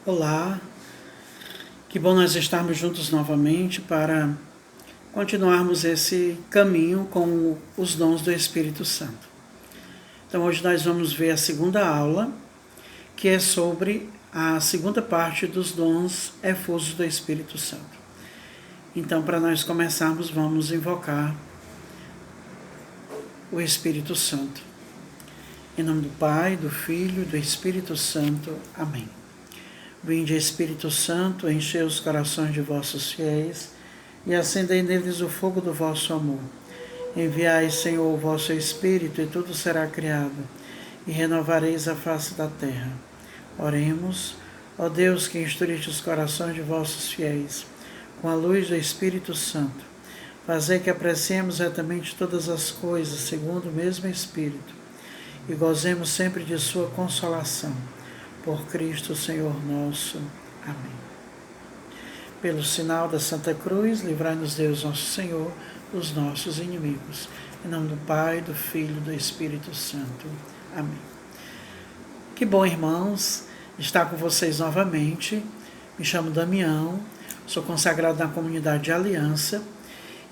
Olá, que bom nós estarmos juntos novamente para continuarmos esse caminho com os dons do Espírito Santo. Então hoje nós vamos ver a segunda aula, que é sobre a segunda parte dos dons efusos do Espírito Santo. Então, para nós começarmos, vamos invocar o Espírito Santo. Em nome do Pai, do Filho e do Espírito Santo. Amém. Vinde, Espírito Santo, enchei os corações de vossos fiéis e acendei neles o fogo do vosso amor. Enviai, Senhor, o vosso Espírito, e tudo será criado, e renovareis a face da terra. Oremos, ó Deus, que instruiste os corações de vossos fiéis, com a luz do Espírito Santo. Fazei que apreciemos retamente todas as coisas, segundo o mesmo Espírito, e gozemos sempre de sua consolação. Por Cristo, Senhor nosso. Amém. Pelo sinal da Santa Cruz, livrai-nos Deus nosso Senhor dos nossos inimigos. Em nome do Pai, do Filho e do Espírito Santo. Amém. Que bom, irmãos, estar com vocês novamente. Me chamo Damião, sou consagrado na comunidade de Aliança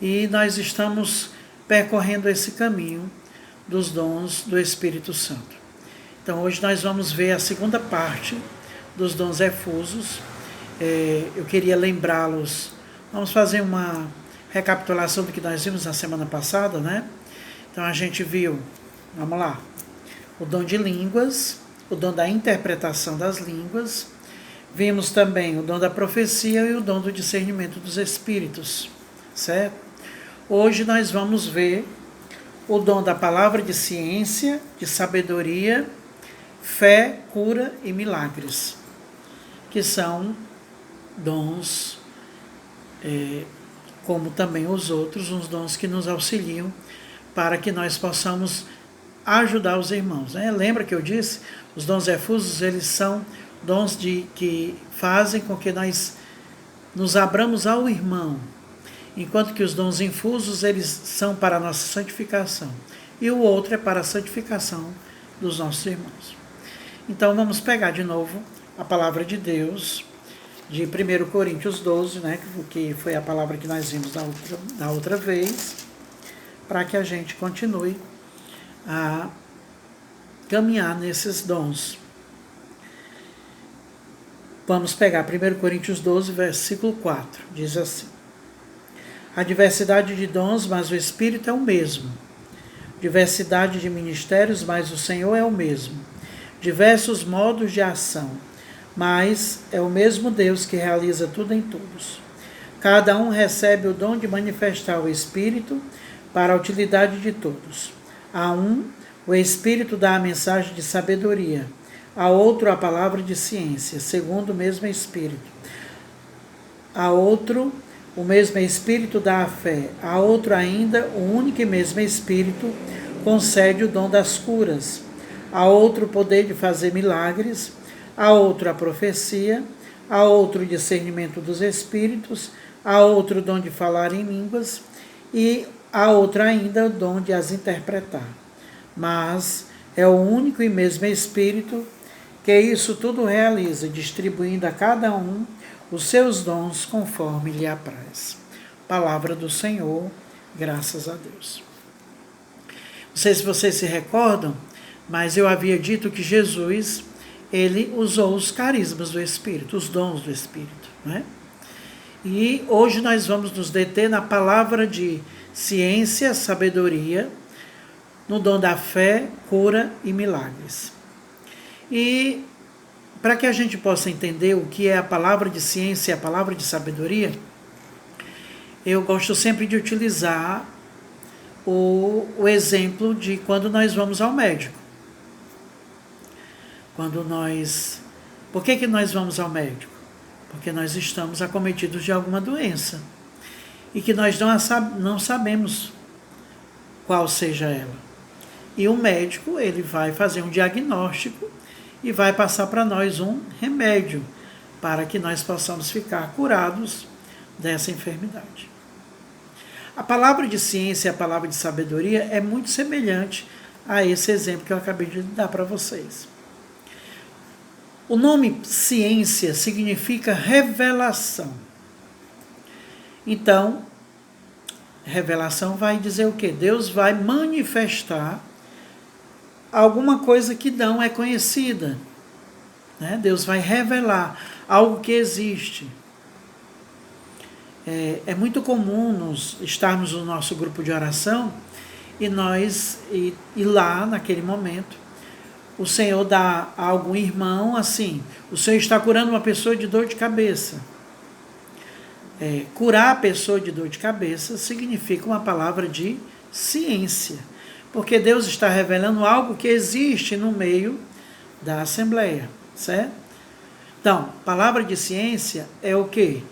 e nós estamos percorrendo esse caminho dos dons do Espírito Santo. Então, hoje nós vamos ver a segunda parte dos dons efusos. Eu queria lembrá-los, vamos fazer uma recapitulação do que nós vimos na semana passada, né? Então, a gente viu, vamos lá, o dom de línguas, o dom da interpretação das línguas, vimos também o dom da profecia e o dom do discernimento dos espíritos, certo? Hoje nós vamos ver o dom da palavra de ciência, de sabedoria, fé, cura e milagres, que são dons, como também os outros, uns dons que nos auxiliam para que nós possamos ajudar os irmãos. Né? Lembra que eu disse? Os dons efusos, eles são dons que fazem com que nós nos abramos ao irmão, enquanto que os dons infusos, eles são para a nossa santificação. E o outro é para a santificação dos nossos irmãos. Então, vamos pegar de novo a palavra de Deus, de 1 Coríntios 12, né, que foi a palavra que nós vimos da outra vez, para que a gente continue a caminhar nesses dons. Vamos pegar 1 Coríntios 12, versículo 4, diz assim: há diversidade de dons, mas o Espírito é o mesmo. Diversidade de ministérios, mas o Senhor é o mesmo. Diversos modos de ação, mas é o mesmo Deus que realiza tudo em todos. Cada um recebe o dom de manifestar o Espírito para a utilidade de todos. A um, o Espírito dá a mensagem de sabedoria, a outro a palavra de ciência, segundo o mesmo Espírito. A outro, o mesmo Espírito dá a fé, a outro ainda, o único e mesmo Espírito concede o dom das curas, a outro o poder de fazer milagres, a outro a profecia, a outro o discernimento dos espíritos, a outro o dom de falar em línguas e a outro ainda o dom de as interpretar. Mas é o único e mesmo Espírito que isso tudo realiza, distribuindo a cada um os seus dons conforme lhe apraz. Palavra do Senhor, graças a Deus. Não sei se vocês se recordam, mas eu havia dito que Jesus, ele usou os carismas do Espírito, os dons do Espírito, né? E hoje nós vamos nos deter na palavra de ciência, sabedoria, no dom da fé, cura e milagres. E para que a gente possa entender o que é a palavra de ciência e a palavra de sabedoria, eu gosto sempre de utilizar o exemplo de quando nós vamos ao médico. Por que nós vamos ao médico? Porque nós estamos acometidos de alguma doença e que nós não sabemos qual seja ela. E o médico, ele vai fazer um diagnóstico e vai passar para nós um remédio para que nós possamos ficar curados dessa enfermidade. A palavra de ciência e a palavra de sabedoria é muito semelhante a esse exemplo que eu acabei de dar para vocês. O nome ciência significa revelação. Então, revelação vai dizer o quê? Deus vai manifestar alguma coisa que não é conhecida. Né? Deus vai revelar algo que existe. É muito comum nós estarmos no nosso grupo de oração e lá, naquele momento, o Senhor dá a algum irmão assim, o Senhor está curando uma pessoa de dor de cabeça. Curar a pessoa de dor de cabeça significa uma palavra de ciência, porque Deus está revelando algo que existe no meio da Assembleia, certo? Então, palavra de ciência é o quê?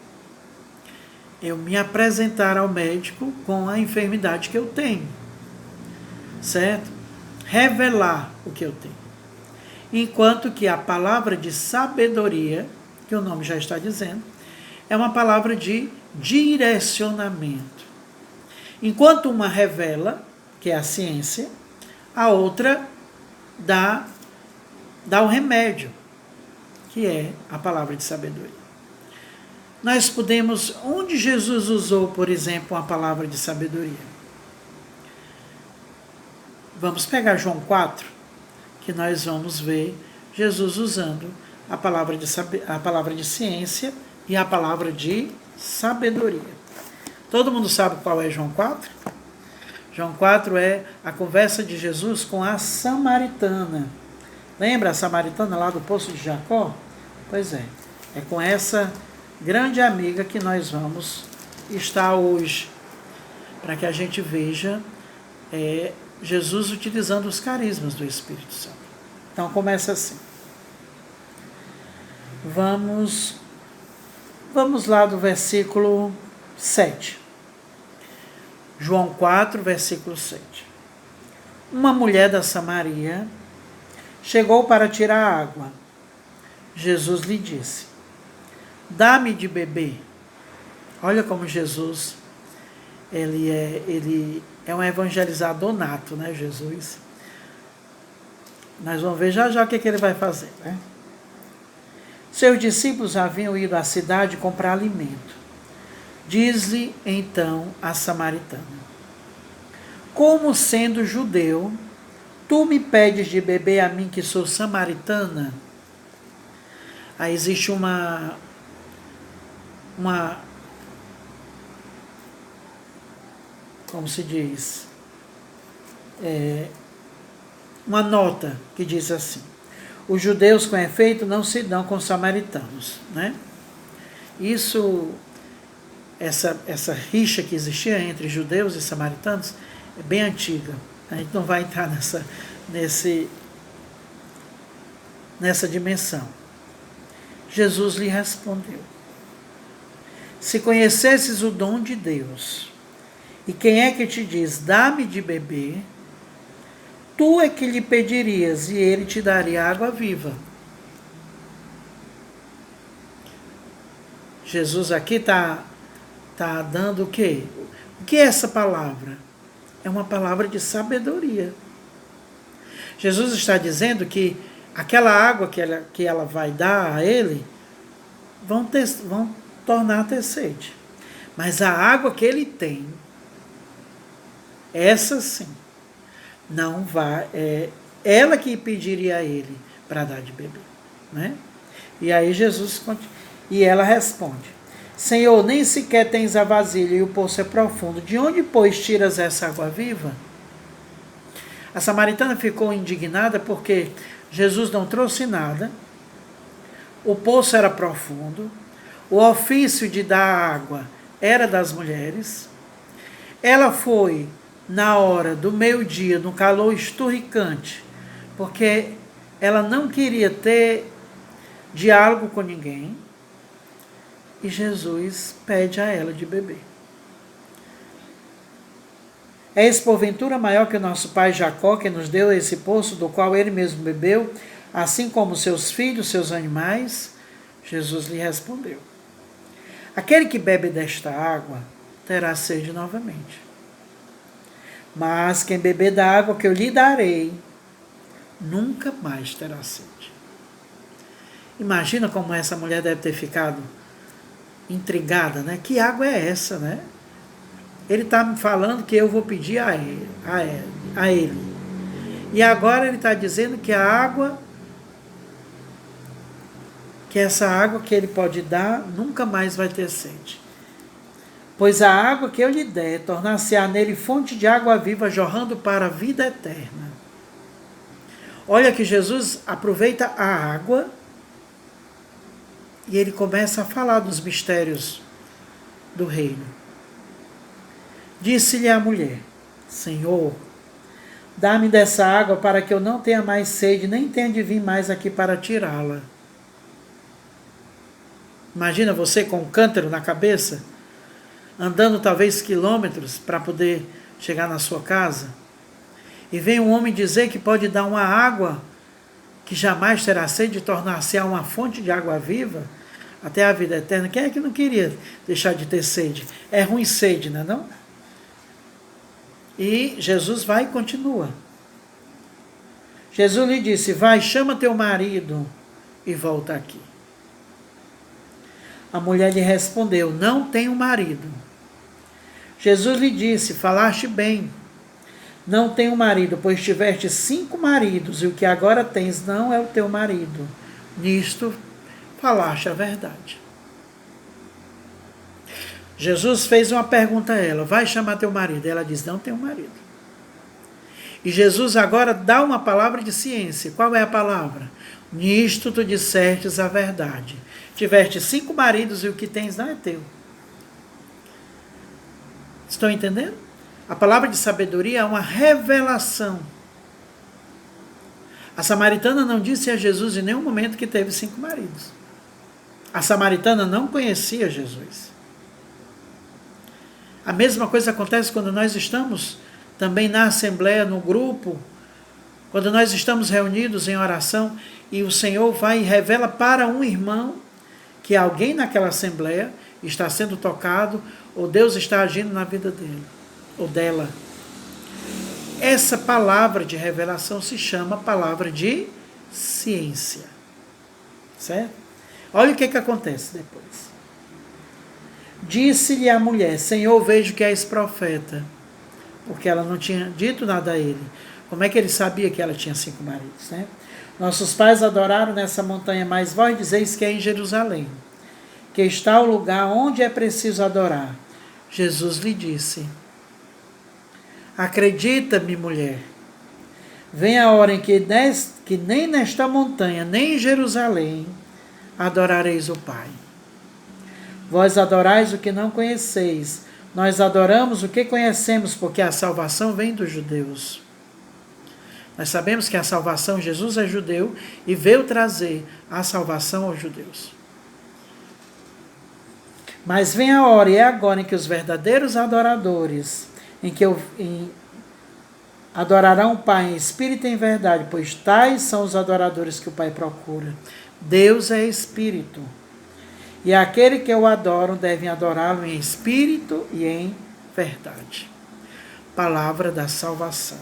Eu me apresentar ao médico com a enfermidade que eu tenho, certo? Revelar o que eu tenho. Enquanto que a palavra de sabedoria, que o nome já está dizendo, é uma palavra de direcionamento. Enquanto uma revela, que é a ciência, a outra dá o remédio, que é a palavra de sabedoria. Nós podemos, onde Jesus usou, por exemplo, a palavra de sabedoria? Vamos pegar João 4, que nós vamos ver Jesus usando a palavra de ciência e a palavra de sabedoria. Todo mundo sabe qual é João 4? João 4 é a conversa de Jesus com a samaritana. Lembra a samaritana lá do Poço de Jacó? Pois é com essa grande amiga que nós vamos estar hoje, para que a gente veja Jesus utilizando os carismas do Espírito Santo. Então começa assim. Vamos lá do versículo 7. João 4, versículo 7. Uma mulher da Samaria chegou para tirar água. Jesus lhe disse: dá-me de beber. Olha como Jesus, ele é um evangelizador nato, né, Jesus? Nós vamos ver já o que ele vai fazer, né? Seus discípulos haviam ido à cidade comprar alimento. Diz-lhe então a samaritana: como sendo judeu, tu me pedes de beber a mim que sou samaritana? Aí existe uma como se diz, uma nota que diz assim: os judeus, com efeito, não se dão com os samaritanos, né? Essa rixa que existia entre judeus e samaritanos é bem antiga. A gente não vai entrar nessa dimensão. Jesus lhe respondeu: se conhecesses o dom de Deus, e quem é que te diz, dá-me de beber, tu é que lhe pedirias, e ele te daria água viva. Jesus aqui está dando o quê? O que é essa palavra? É uma palavra de sabedoria. Jesus está dizendo que aquela água que ela vai dar a ele vão tornar a ter sede. Mas a água que ele tem, essa sim, não vai, ela que pediria a ele para dar de beber, né? E aí e ela responde: Senhor, nem sequer tens a vasilha e o poço é profundo. De onde, pois, tiras essa água viva? A samaritana ficou indignada porque Jesus não trouxe nada, o poço era profundo, o ofício de dar água era das mulheres. Ela foi na hora do meio-dia, no calor esturricante, porque ela não queria ter diálogo com ninguém, e Jesus pede a ela de beber. És porventura maior que o nosso pai Jacó, que nos deu esse poço, do qual ele mesmo bebeu, assim como seus filhos, seus animais? Jesus lhe respondeu: aquele que bebe desta água terá sede novamente. Mas quem beber da água que eu lhe darei, nunca mais terá sede. Imagina como essa mulher deve ter ficado intrigada, né? Que água é essa, né? Ele está me falando que eu vou pedir a ele. E agora ele está dizendo que a água, que essa água que ele pode dar, nunca mais vai ter sede. Pois a água que eu lhe der, tornar-se-á nele fonte de água viva, jorrando para a vida eterna. Olha que Jesus aproveita a água e ele começa a falar dos mistérios do reino. Disse-lhe a mulher: Senhor, dá-me dessa água para que eu não tenha mais sede, nem tenha de vir mais aqui para tirá-la. Imagina você com um cântaro na cabeça, andando talvez quilômetros para poder chegar na sua casa, e vem um homem dizer que pode dar uma água que jamais terá sede, tornar-se uma fonte de água viva até a vida eterna. Quem é que não queria deixar de ter sede? É ruim sede, não é não? E Jesus vai e continua. Jesus lhe disse: vai, chama teu marido e volta aqui. A mulher lhe respondeu: não tenho marido. Jesus lhe disse: falaste bem, não tenho marido, pois tiveste 5 maridos, e o que agora tens não é o teu marido. Nisto falaste a verdade. Jesus fez uma pergunta a ela: vai chamar teu marido? Ela diz: não tenho marido. E Jesus agora dá uma palavra de ciência. Qual é a palavra? Nisto tu dissestes a verdade. Tiveste 5 maridos e o que tens não é teu. Estão entendendo? A palavra de sabedoria é uma revelação. A samaritana não disse a Jesus em nenhum momento que teve 5 maridos. A samaritana não conhecia Jesus. A mesma coisa acontece quando nós estamos também na assembleia, no grupo, quando nós estamos reunidos em oração e o Senhor vai e revela para um irmão que alguém naquela assembleia está sendo tocado ou Deus está agindo na vida dele ou dela. Essa palavra de revelação se chama palavra de ciência. Certo? Olha o que acontece depois. Disse-lhe a mulher: Senhor, vejo que és profeta. Porque ela não tinha dito nada a ele. Como é que ele sabia que ela tinha 5 maridos, né? Nossos pais adoraram nessa montanha, mas vós dizeis que é em Jerusalém, que está o lugar onde é preciso adorar. Jesus lhe disse: acredita-me, mulher, vem a hora em que nem nesta montanha, nem em Jerusalém, adorareis o Pai. Vós adorais o que não conheceis, nós adoramos o que conhecemos, porque a salvação vem dos judeus. Nós sabemos que a salvação, Jesus é judeu e veio trazer a salvação aos judeus. Mas vem a hora, e é agora, em que os verdadeiros adoradores, adorarão o Pai em espírito e em verdade, pois tais são os adoradores que o Pai procura. Deus é espírito. E aquele que o adoram devem adorá-lo em espírito e em verdade. Palavra da salvação.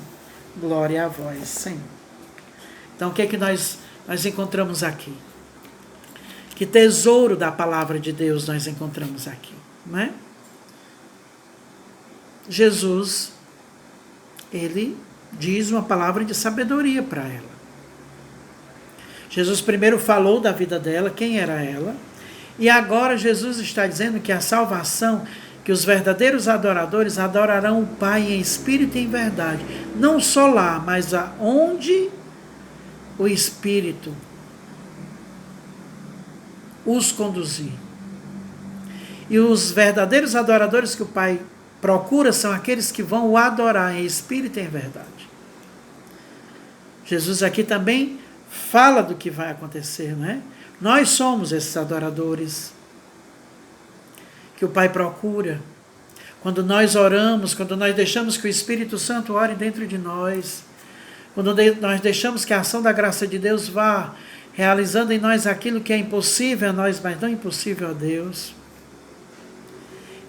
Glória a vós, Senhor. Então, o que é que nós encontramos aqui? Que tesouro da palavra de Deus nós encontramos aqui, não é? Jesus, ele diz uma palavra de sabedoria para ela. Jesus primeiro falou da vida dela, quem era ela, e agora Jesus está dizendo que a salvação, que os verdadeiros adoradores adorarão o Pai em espírito e em verdade. Não só lá, mas aonde o Espírito os conduzir. E os verdadeiros adoradores que o Pai procura são aqueles que vão o adorar em espírito e em verdade. Jesus aqui também fala do que vai acontecer, não é? Nós somos esses adoradores que o Pai procura. Quando nós oramos, quando nós deixamos que o Espírito Santo ore dentro de nós, quando nós deixamos que a ação da graça de Deus vá realizando em nós aquilo que é impossível a nós, mas não impossível a Deus.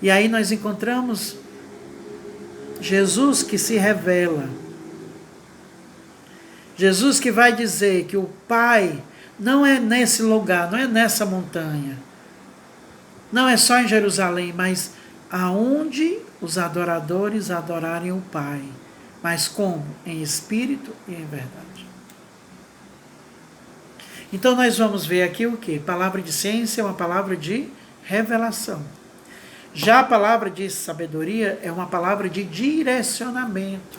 E aí nós encontramos Jesus que se revela. Jesus que vai dizer que o Pai não é nesse lugar, não é nessa montanha, não é só em Jerusalém, mas aonde os adoradores adorarem o Pai. Mas como? Em espírito e em verdade. Então nós vamos ver aqui o quê? Palavra de ciência é uma palavra de revelação. Já a palavra de sabedoria é uma palavra de direcionamento.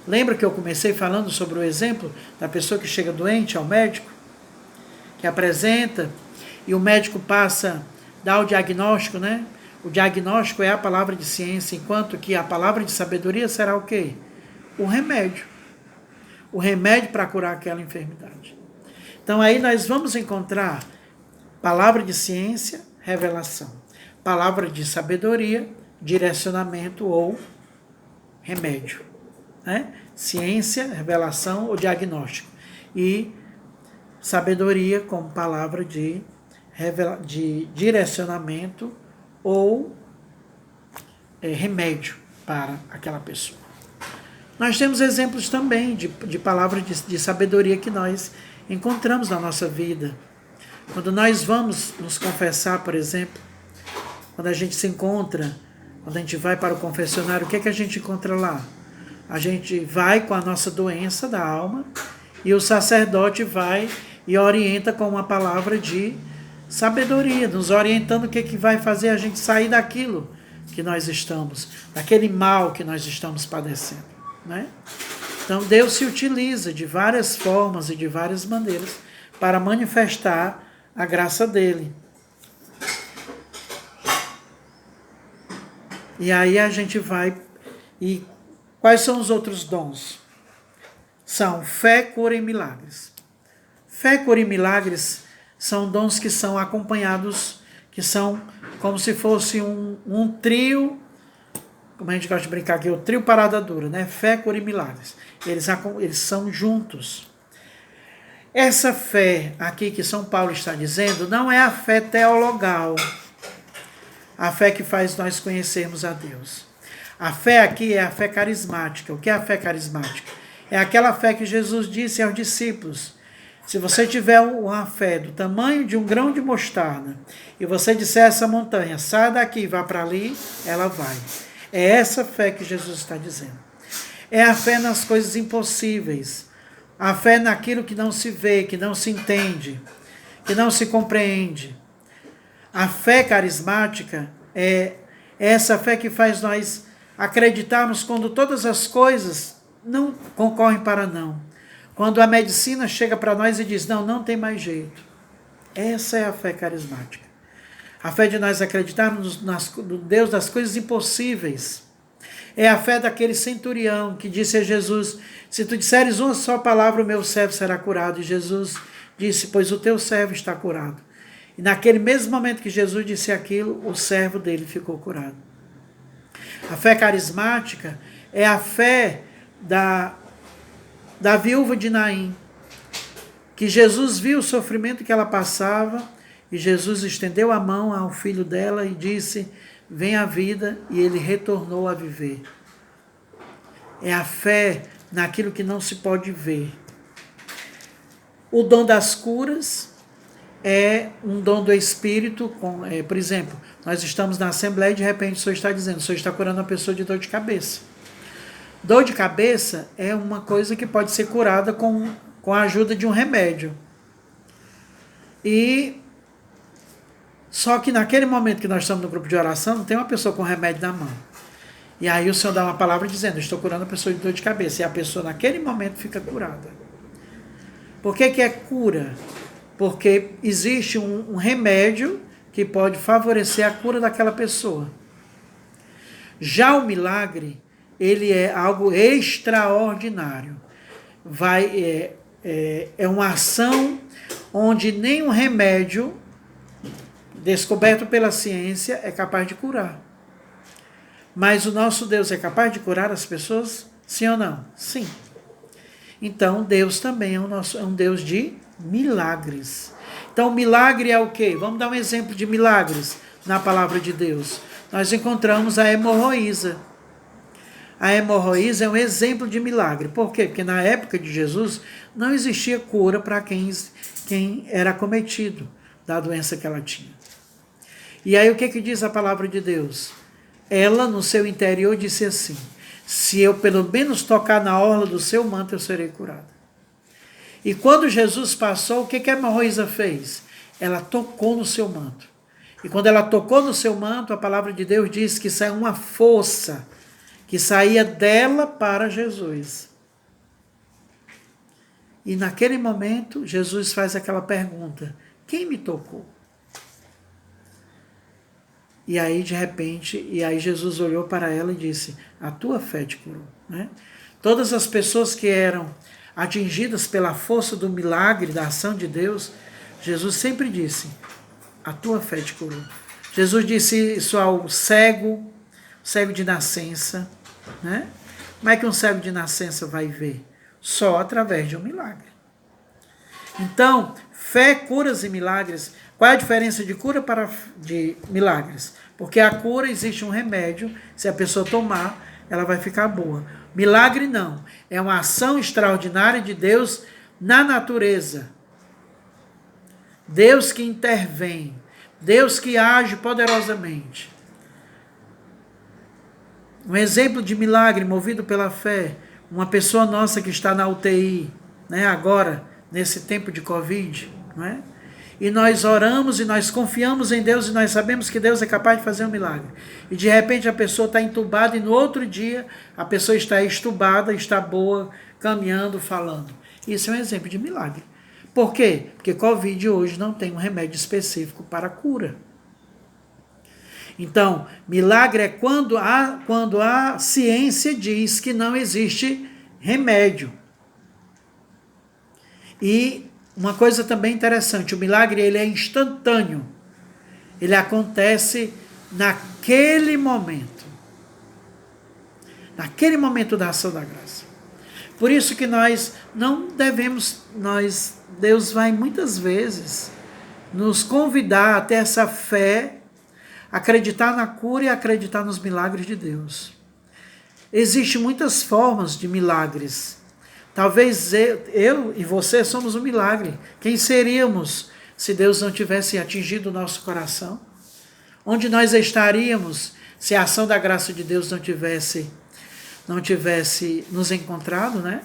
Lembra que eu comecei falando sobre o exemplo da pessoa que chega doente ao médico, que apresenta, e o médico passa, dá o diagnóstico, né? O diagnóstico é a palavra de ciência, enquanto que a palavra de sabedoria será o quê? O remédio. O remédio para curar aquela enfermidade. Então aí nós vamos encontrar palavra de ciência, revelação. Palavra de sabedoria, direcionamento ou remédio. Né? Ciência, revelação ou diagnóstico. E sabedoria como palavra de direcionamento ou remédio para aquela pessoa. Nós temos exemplos também de palavras de sabedoria que nós encontramos na nossa vida. Quando nós vamos nos confessar, por exemplo, quando a gente se encontra, quando a gente vai para o confessionário, o que é que a gente encontra lá? A gente vai com a nossa doença da alma e o sacerdote vai e orienta com uma palavra de sabedoria, nos orientando o que é que vai fazer a gente sair daquilo que nós estamos, daquele mal que nós estamos padecendo, né? Então Deus se utiliza de várias formas e de várias maneiras para manifestar a graça dele. E aí a gente vai e quais são os outros dons? São fé, cura e milagres. Fé, cura e milagres são dons que são acompanhados, que são como se fosse um trio, como a gente gosta de brincar aqui, o trio parada dura, né? Fé, cura e milagres. Eles são juntos. Essa fé aqui que São Paulo está dizendo não é a fé teologal, a fé que faz nós conhecermos a Deus. A fé aqui é a fé carismática. O que é a fé carismática? É aquela fé que Jesus disse aos discípulos: se você tiver uma fé do tamanho de um grão de mostarda e você disser a essa montanha, sai daqui e vá para ali, ela vai. É essa fé que Jesus está dizendo. É a fé nas coisas impossíveis. A fé naquilo que não se vê, que não se entende, que não se compreende. A fé carismática é essa fé que faz nós acreditarmos quando todas as coisas não concorrem para não. Quando a medicina chega para nós e diz, não tem mais jeito. Essa é a fé carismática. A fé de nós acreditarmos no Deus das coisas impossíveis. É a fé daquele centurião que disse a Jesus, se tu disseres uma só palavra, o meu servo será curado. E Jesus disse, pois o teu servo está curado. E naquele mesmo momento que Jesus disse aquilo, o servo dele ficou curado. A fé carismática é a fé da viúva de Naim, que Jesus viu o sofrimento que ela passava e Jesus estendeu a mão ao filho dela e disse, vem a vida, e ele retornou a viver. É a fé naquilo que não se pode ver. O dom das curas é um dom do Espírito, por exemplo, nós estamos na Assembleia e de repente o Senhor está dizendo, o Senhor está curando uma pessoa de dor de cabeça. Dor de cabeça é uma coisa que pode ser curada com a ajuda de um remédio. Só que naquele momento que nós estamos no grupo de oração, não tem uma pessoa com remédio na mão. E aí o Senhor dá uma palavra dizendo, estou curando a pessoa de dor de cabeça. E a pessoa naquele momento fica curada. Por que é cura? Porque existe um remédio que pode favorecer a cura daquela pessoa. Já o milagre, ele é algo extraordinário. É uma ação onde nenhum remédio descoberto pela ciência é capaz de curar. Mas o nosso Deus é capaz de curar as pessoas? Sim ou não? Sim. Então Deus também é um Deus de milagres. Então milagre é o quê? Vamos dar um exemplo de milagres na palavra de Deus. Nós encontramos a hemorroísa. a hemorroísa é um exemplo de milagre. Por quê? Porque na época de Jesus não existia cura para quem era acometido da doença que ela tinha. E aí o que diz a palavra de Deus? Ela, no seu interior, disse assim: se eu pelo menos tocar na orla do seu manto, eu serei curada. E quando Jesus passou, o que a hemorroísa fez? Ela tocou no seu manto. E quando ela tocou no seu manto, a palavra de Deus diz que saiu uma força que saía dela para Jesus. E naquele momento, Jesus faz aquela pergunta: quem me tocou? E aí, de repente, Jesus olhou para ela e disse: a tua fé te curou. Né? Todas as pessoas que eram atingidas pela força do milagre, da ação de Deus, Jesus sempre disse: a tua fé te curou. Jesus disse isso ao cego de nascença. Né? Como é que um cego de nascença vai ver? Só através de um milagre. Então, fé, curas e milagres. Qual é a diferença de cura de milagres? Porque a cura existe um remédio, se a pessoa tomar, ela vai ficar boa. Milagre não, é uma ação extraordinária de Deus na natureza. Deus que intervém, Deus que age poderosamente. Um exemplo de milagre movido pela fé, uma pessoa nossa que está na UTI, né, agora, nesse tempo de Covid, não é? E nós oramos e nós confiamos em Deus e nós sabemos que Deus é capaz de fazer um milagre. E de repente a pessoa está entubada e no outro dia a pessoa está estubada, está boa, caminhando, falando. Isso é um exemplo de milagre. Por quê? Porque Covid hoje não tem um remédio específico para a cura. Então, milagre é quando a ciência diz que não existe remédio. E uma coisa também interessante, o milagre ele é instantâneo. Ele acontece naquele momento. Naquele momento da ação da graça. Por isso que nós não devemos, Deus vai muitas vezes nos convidar a ter essa fé, acreditar na cura e acreditar nos milagres de Deus. Existem muitas formas de milagres. Talvez eu e você somos um milagre. Quem seríamos se Deus não tivesse atingido o nosso coração? Onde nós estaríamos se a ação da graça de Deus não tivesse nos encontrado, né?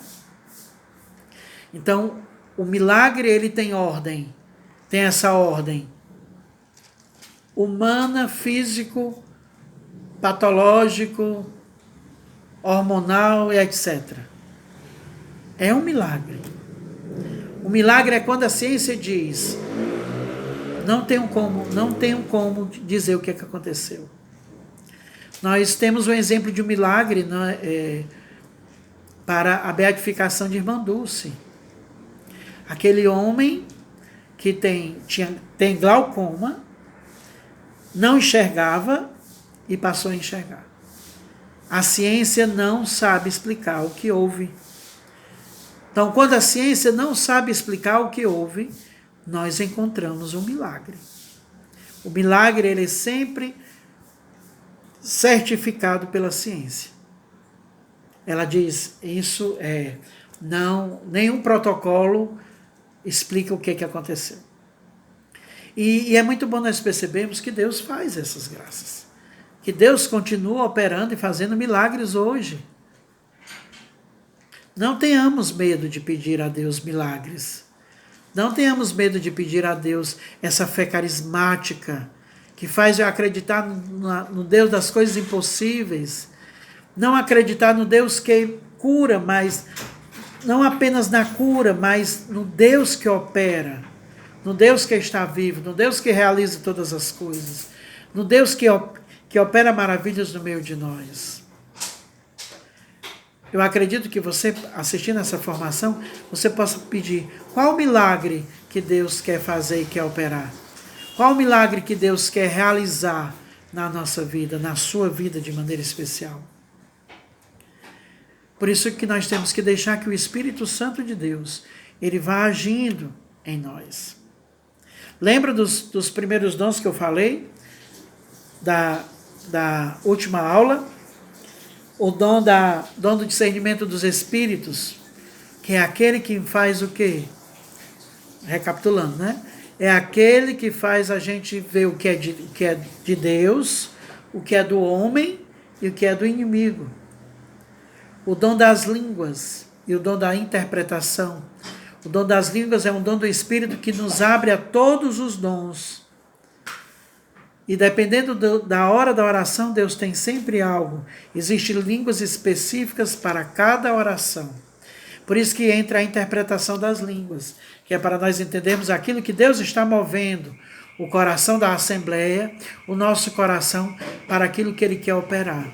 Então, o milagre ele tem ordem. Tem essa ordem humana, físico, patológico, hormonal e etc. É um milagre. O milagre é quando a ciência diz: não tenho como dizer o que aconteceu. Nós temos um exemplo de um milagre, né, para a beatificação de Irmã Dulce. Aquele homem que tem glaucoma, não enxergava e passou a enxergar. A ciência não sabe explicar o que houve. Então, quando a ciência não sabe explicar o que houve, nós encontramos um milagre. O milagre ele é sempre certificado pela ciência. Ela diz, isso nenhum protocolo explica o que aconteceu. E é muito bom nós percebermos que Deus faz essas graças. Que Deus continua operando e fazendo milagres hoje. Não tenhamos medo de pedir a Deus milagres. Não tenhamos medo de pedir a Deus essa fé carismática que faz eu acreditar no Deus das coisas impossíveis. Não acreditar no Deus que cura, mas não apenas na cura, mas no Deus que opera, no Deus que está vivo, no Deus que realiza todas as coisas, no Deus que opera maravilhas no meio de nós. Eu acredito que você, assistindo essa formação, você possa pedir qual o milagre que Deus quer fazer e quer operar. Qual o milagre que Deus quer realizar na nossa vida, na sua vida de maneira especial. Por isso que nós temos que deixar que o Espírito Santo de Deus, ele vá agindo em nós. Lembra dos primeiros dons que eu falei? Da última aula? o dom do discernimento dos espíritos, que é aquele que faz o quê? Recapitulando, né? É aquele que faz a gente ver o que é de Deus, o que é do homem e o que é do inimigo. O dom das línguas e o dom da interpretação. O dom das línguas é um dom do Espírito que nos abre a todos os dons. E dependendo da hora da oração, Deus tem sempre algo. Existem línguas específicas para cada oração. Por isso que entra a interpretação das línguas, que é para nós entendermos aquilo que Deus está movendo, o coração da Assembleia, o nosso coração, para aquilo que Ele quer operar.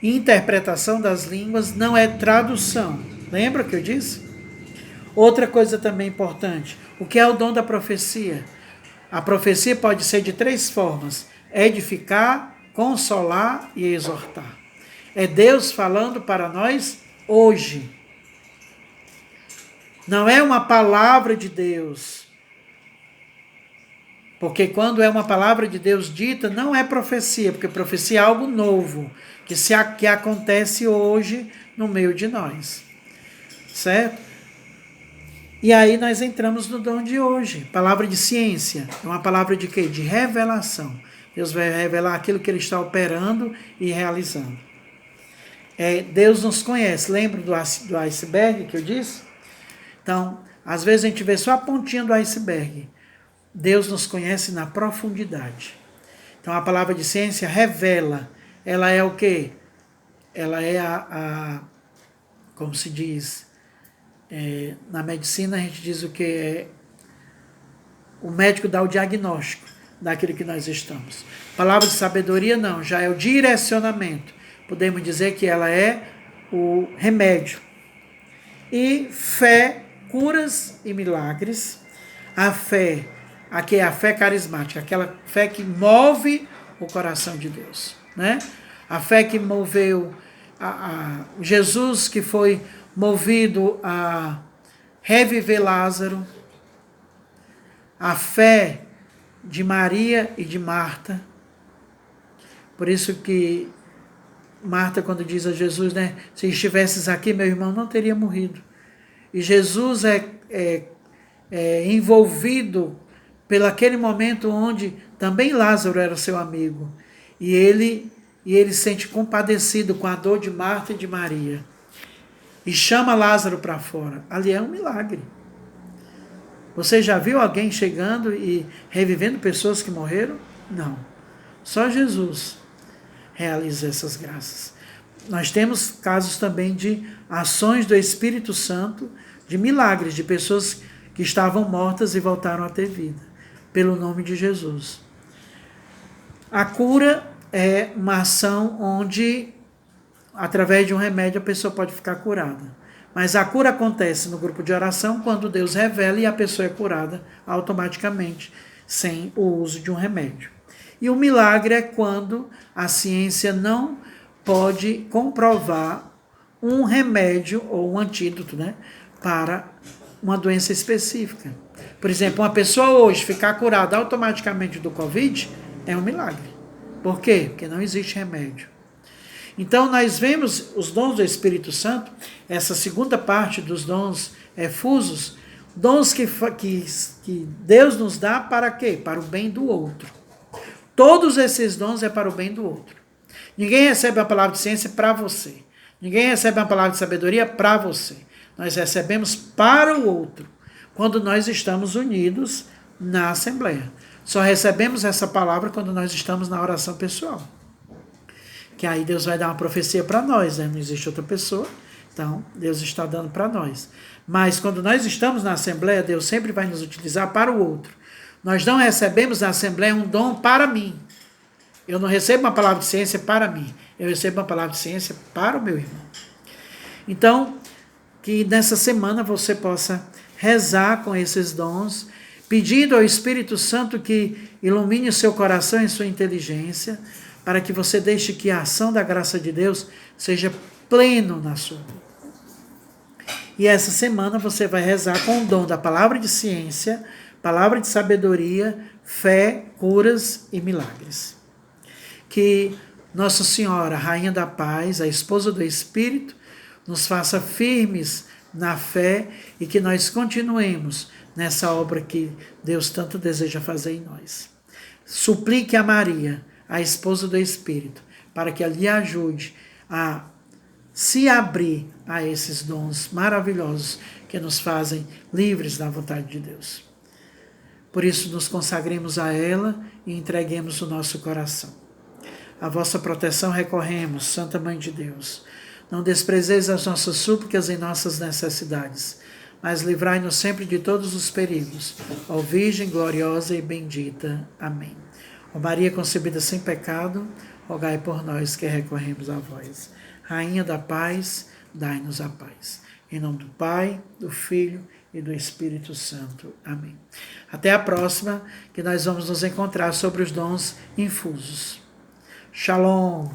Interpretação das línguas não é tradução. Lembra que eu disse? Outra coisa também importante, o que é o dom da profecia? A profecia pode ser de 3 formas: edificar, consolar e exortar. É Deus falando para nós hoje. Não é uma palavra de Deus. Porque quando é uma palavra de Deus dita, não é profecia, porque profecia é algo novo, que acontece hoje no meio de nós. Certo? E aí nós entramos no dom de hoje. Palavra de ciência. É uma palavra de quê? De revelação. Deus vai revelar aquilo que Ele está operando e realizando. Deus nos conhece. Lembra do iceberg que eu disse? Então, às vezes a gente vê só a pontinha do iceberg. Deus nos conhece na profundidade. Então, a palavra de ciência revela. Ela é o quê? Ela é como se diz, na medicina a gente diz o que? O médico dá o diagnóstico daquilo que nós estamos. Palavra de sabedoria não, já é o direcionamento. Podemos dizer que ela é o remédio. E fé, curas e milagres. A fé, aqui é a fé carismática, aquela fé que move o coração de Deus, né? A fé que moveu Jesus, que foi movido a reviver Lázaro. A fé de Maria e de Marta. Por isso que Marta, quando diz a Jesus, né, se estivesses aqui, meu irmão não teria morrido. E Jesus é envolvido pelo aquele momento onde também Lázaro era seu amigo. E ele sente compadecido com a dor de Marta e de Maria. E chama Lázaro para fora. Ali é um milagre. Você já viu alguém chegando e revivendo pessoas que morreram? Não. Só Jesus realiza essas graças. Nós temos casos também de ações do Espírito Santo, de milagres, de pessoas que estavam mortas e voltaram a ter vida, pelo nome de Jesus. A cura é uma ação onde, através de um remédio, a pessoa pode ficar curada. Mas a cura acontece no grupo de oração quando Deus revela e a pessoa é curada automaticamente, sem o uso de um remédio. E o milagre é quando a ciência não pode comprovar um remédio ou um antídoto, né, para uma doença específica. Por exemplo, uma pessoa hoje ficar curada automaticamente do Covid é um milagre. Por quê? Porque não existe remédio. Então, nós vemos os dons do Espírito Santo, essa segunda parte dos dons efusos, dons que Deus nos dá para quê? Para o bem do outro. Todos esses dons é para o bem do outro. Ninguém recebe a palavra de ciência para você. Ninguém recebe a palavra de sabedoria para você. Nós recebemos para o outro, quando nós estamos unidos na Assembleia. Só recebemos essa palavra quando nós estamos na oração pessoal. Que aí Deus vai dar uma profecia para nós, né? Não existe outra pessoa, então Deus está dando para nós. Mas quando nós estamos na Assembleia, Deus sempre vai nos utilizar para o outro. Nós não recebemos na Assembleia um dom para mim. Eu não recebo uma palavra de ciência para mim, eu recebo uma palavra de ciência para o meu irmão. Então, que nessa semana você possa rezar com esses dons, pedindo ao Espírito Santo que ilumine o seu coração e sua inteligência, para que você deixe que a ação da graça de Deus seja pleno na sua vida. E essa semana você vai rezar com o dom da palavra de ciência, palavra de sabedoria, fé, curas e milagres. Que Nossa Senhora, Rainha da Paz, a esposa do Espírito, nos faça firmes na fé e que nós continuemos nessa obra que Deus tanto deseja fazer em nós. Suplique a Maria, a esposa do Espírito, para que ela lhe ajude a se abrir a esses dons maravilhosos que nos fazem livres da vontade de Deus. Por isso, nos consagremos a ela e entreguemos o nosso coração. A vossa proteção recorremos, Santa Mãe de Deus. Não desprezeis as nossas súplicas em nossas necessidades, mas livrai-nos sempre de todos os perigos. Ó Virgem gloriosa e bendita. Amém. Ó Maria concebida sem pecado, rogai por nós que recorremos a vós. Rainha da paz, dai-nos a paz. Em nome do Pai, do Filho e do Espírito Santo. Amém. Até a próxima, que nós vamos nos encontrar sobre os dons infusos. Shalom.